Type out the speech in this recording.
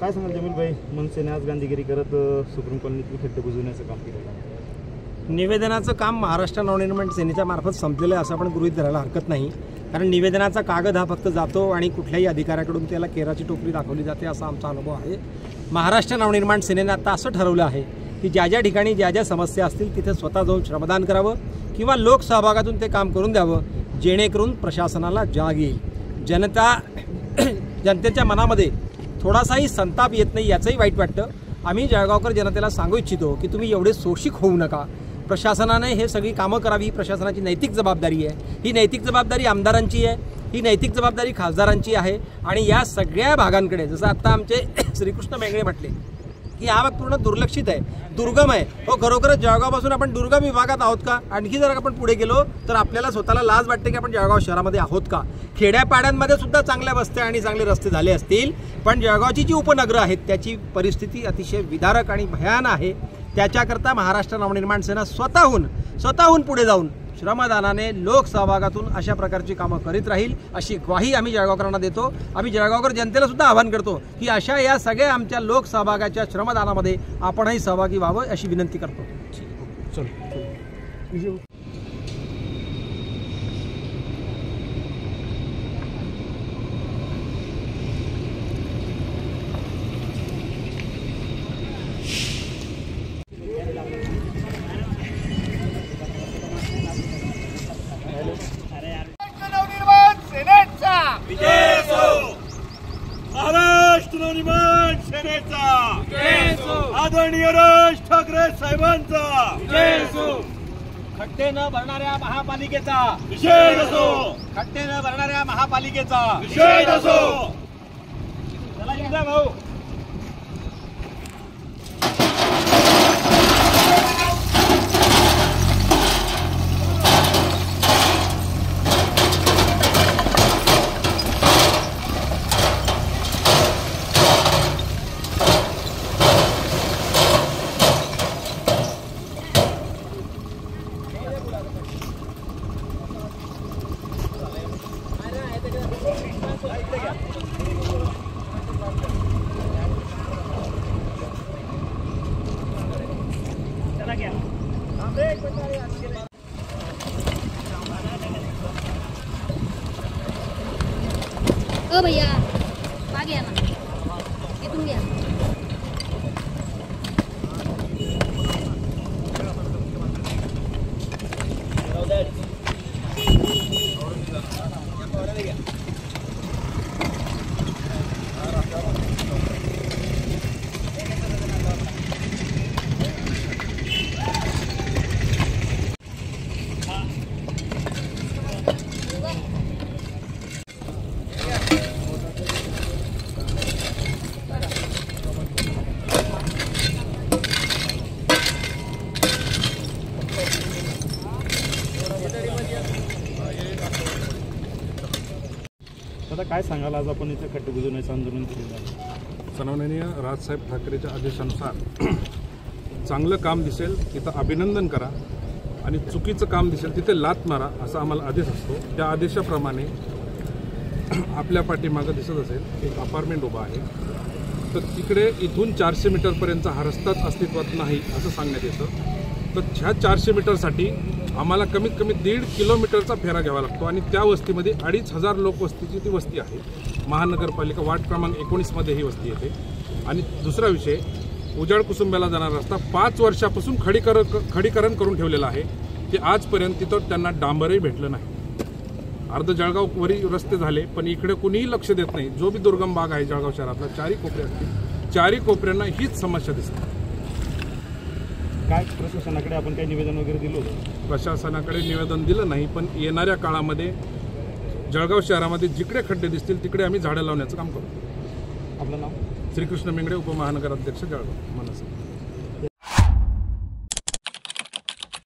काय सांगाल जमील भाई, मनसेने आज गांधीगिरी करत सुप्रीम कॉलनीतील खड्डे बुजवण्याचं काम केलेलं आहे? निवेदनाचं काम महाराष्ट्र नवनिर्माण सेनेच्या मार्फत संपलेलं आहे असं आपण गृहीत धरायला हरकत नाही. कारण निवेदनाचा कागद हा फक्त जातो आणि कुठल्याही अधिकाऱ्याकडून त्याला केराची टोपली दाखवली जाते असा आमचा अनुभव आहे. महाराष्ट्र नवनिर्माण सेनेने आता असं ठरवलं आहे की ज्या ज्या ठिकाणी ज्या ज्या समस्या असतील तिथे स्वतः जाऊन श्रमदान करावं किंवा लोकसहभागातून ते काम करून द्यावं, जेणेकरून प्रशासनाला जाग येईल. जनतेच्या मनामध्ये थोडासाही संताप येत नाही याचंही वाईट वाटतं. आम्ही जळगावकर जनतेला सांगू इच्छितो की तुम्ही एवढे शोषिक होऊ नका. प्रशासनाने हे सगळी कामं करावी ही प्रशासनाची नैतिक जबाबदारी आहे. ही नैतिक जबाबदारी आमदारांची आहे, ही नैतिक जबाबदारी खासदारांची आहे. आणि या सगळ्या भागांकडे जसं आत्ता आमचे श्रीकृष्ण मेंगळे म्हटले की हा भाग पूर्ण दुर्लक्षित आहे, दुर्गम आहे. हो, खरोखरच जळगावपासून आपण दुर्गम विभागात आहोत का? आणखी जर आपण पुढे गेलो तर आपल्याला स्वतःला लाज वाटते की आपण जळगाव शहरामध्ये आहोत का? खेड्यापाड्यांमध्ये सुद्धा चांगल्या वस्त्या आणि चांगले रस्ते झाले असतील, पण जळगावची जी उपनगरं आहेत त्याची परिस्थिती अतिशय विदारक आणि भयान आहे. त्याच्याकरता महाराष्ट्र नवनिर्माण सेना स्वतःहून पुढे जाऊन श्रमदानाने लोकसहभागातून अशा प्रकारची कामं करीत राहील अशी ग्वाही आम्ही जळगावकरांना देतो. आम्ही जळगावकर जनतेला सुद्धा आवाहन करतो की अशा या सगळ्या आमच्या लोकसहभागाच्या श्रमदानामध्ये आपणही सहभागी व्हावं अशी विनंती करतो. महाराष्ट्र नवनिर्माण सेनेचा आदरणीय राज ठाकरे साहेबांचा खड्डे न भरणाऱ्या महापालिकेचा निषेध असो. खड्डे न भरणाऱ्या महापालिकेचा निषेध असो. चला येऊ द्या भाऊ. ओ भैया मागे या ना, इथून घ्या. आता काय सांगाल, आज आपण इथे खड्डे बुजवण्याचं आंदोलन केलेलं आहे? सन्माननीय राजसाहेब ठाकरेच्या आदेशानुसार चांगलं काम दिसेल तिथं अभिनंदन करा आणि चुकीचं काम दिसेल तिथे लात मारा असा आम्हाला आदेश असतो. त्या आदेशाप्रमाणे आपल्या पाठीमागं दिसत असेल एक अपार्टमेंट उभा आहे, तर तिकडे इथून 400 मीटरपर्यंतचा हा रस्ताच अस्तित्वात नाही असं सांगण्यात येतं. तर ह्या 400 मीटरसाठी आम्हाला कमीत कमी 1.5 किलोमीटरचा फेरा घ्यावा लागतो आणि त्या वस्तीमध्ये 2,500 लोकवस्तीची ती वस्ती आहे. महानगरपालिका वार्ड क्रमांक 19मध्ये ही वस्ती येते. आणि दुसरा विषय, उजाड कुसुंब्याला जाणारा रस्ता 5 वर्षापासून खडीकरण करून ठेवलेला आहे. ते आजपर्यंत तिथं त्यांना डांबरही भेटलं नाही. अर्ध जळगाववरी रस्ते झाले पण इकडे कुणीही लक्ष देत नाही. जो बी दुर्गम भाग आहे जळगाव शहरातला, 4 कोपरे असतील, 4 कोपऱ्यांना हीच समस्या दिसते. काय प्रशासनाकडे आपण काही निवेदन वगैरे दिलं होतं? प्रशासनाकडे निवेदन दिलं नाही, पण येणाऱ्या काळामध्ये जळगाव शहरामध्ये जिकडे खड्डे दिसतील तिकडे आम्ही झाडं लावण्याचं काम करू. आपलं नाव? श्रीकृष्ण मेंगडे, उपमहानगराध्यक्ष जळगाव मनसे.